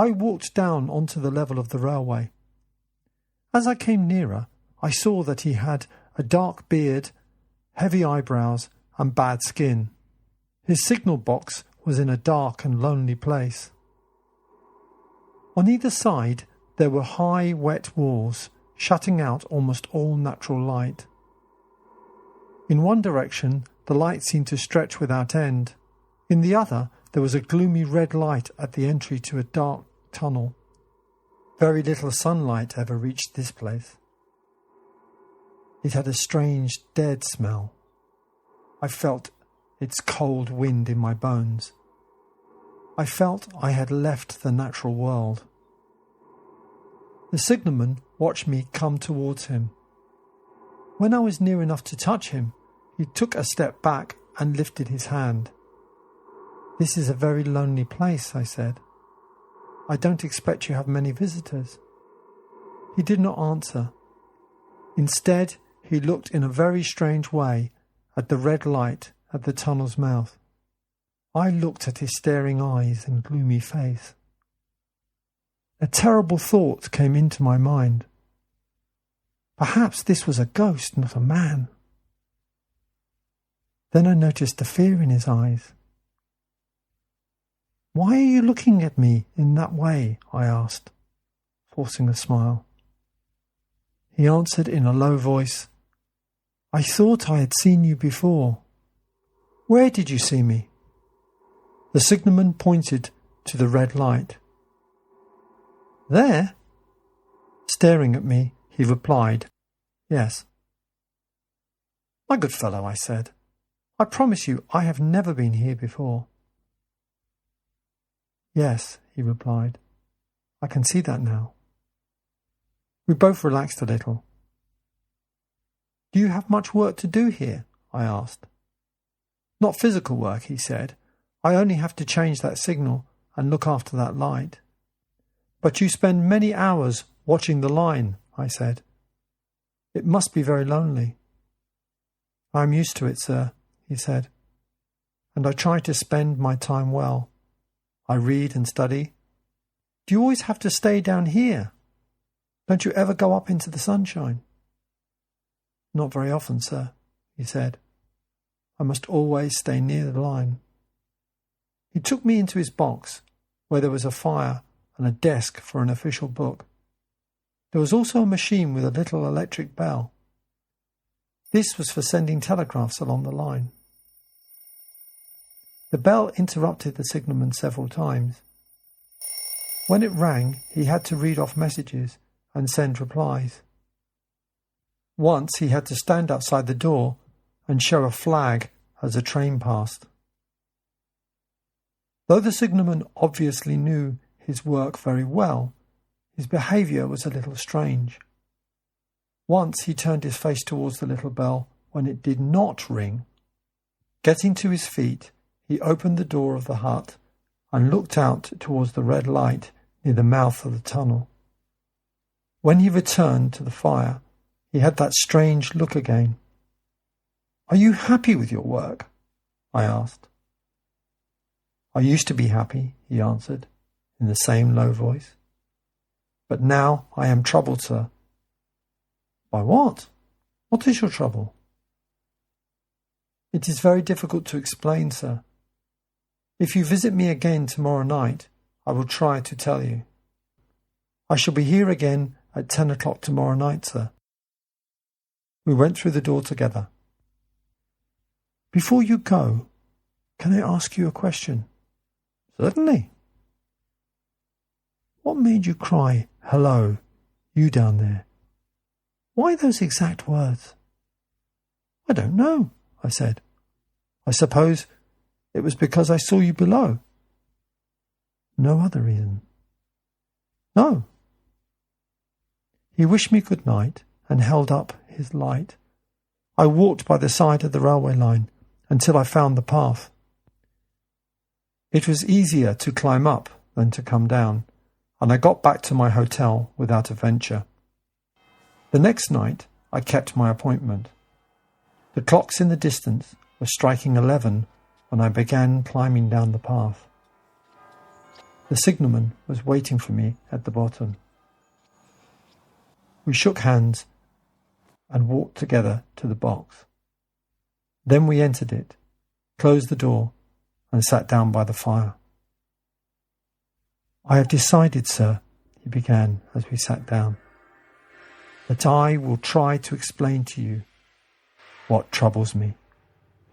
I walked down onto the level of the railway. As I came nearer, I saw that he had a dark beard, heavy eyebrows, and bad skin. His signal box was in a dark and lonely place. On either side there were high, wet walls, shutting out almost all natural light. In one direction the light seemed to stretch without end. In the other there was a gloomy red light at the entry to a dark tunnel. Very little sunlight ever reached this place. It had a strange, dead smell. I felt its cold wind in my bones. I felt I had left the natural world. The signalman watched me come towards him. When I was near enough to touch him, he took a step back and lifted his hand. "This is a very lonely place," I said. "I don't expect you have many visitors." He did not answer. Instead, he looked in a very strange way at the red light at the tunnel's mouth. I looked at his staring eyes and gloomy face. A terrible thought came into my mind. Perhaps this was a ghost, not a man. Then I noticed the fear in his eyes. "Why are you looking at me in that way?" I asked, forcing a smile. He answered in a low voice, "I thought I had seen you before." "Where did you see me?" The signalman pointed to the red light. "There?" Staring at me, he replied, "Yes." "My good fellow," I said, "I promise you I have never been here before." "Yes," he replied, "I can see that now." We both relaxed a little. "Do you have much work to do here?" I asked. "Not physical work," he said. "I only have to change that signal and look after that light." "But you spend many hours watching the line," I said. "It must be very lonely." "I am used to it, sir," he said, "and I try to spend my time well. I read and study." "Do you always have to stay down here? Don't you ever go up into the sunshine?" "Not very often, sir," he said. "I must always stay near the line." He took me into his box, where there was a fire and a desk for an official book. There was also a machine with a little electric bell. This was for sending telegraphs along the line. The bell interrupted the signalman several times. When it rang, he had to read off messages and send replies. Once he had to stand outside the door and show a flag as a train passed. Though the signalman obviously knew his work very well, his behaviour was a little strange. Once he turned his face towards the little bell when it did not ring. Getting to his feet, he opened the door of the hut and looked out towards the red light near the mouth of the tunnel. When he returned to the fire, he had that strange look again. "Are you happy with your work?" I asked. "I used to be happy," he answered, in the same low voice. "But now I am troubled, sir." "By what? What is your trouble?" "It is very difficult to explain, sir. If you visit me again tomorrow night, I will try to tell you. I shall be here again at 10 o'clock tomorrow night, sir." We went through the door together. "Before you go, can I ask you a question?" "Certainly." "What made you cry, 'Hello, you down there'? Why those exact words?" "I don't know," I said. "I suppose it was because I saw you below." "No other reason?" "No." He wished me good night and held up his light. I walked by the side of the railway line until I found the path. It was easier to climb up than to come down, and I got back to my hotel without a venture. The next night I kept my appointment. The clocks in the distance were striking 11 when I began climbing down the path. The signalman was waiting for me at the bottom. We shook hands and walked together to the box. Then we entered it, closed the door, and sat down by the fire. "I have decided, sir," he began as we sat down, "that I will try to explain to you what troubles me."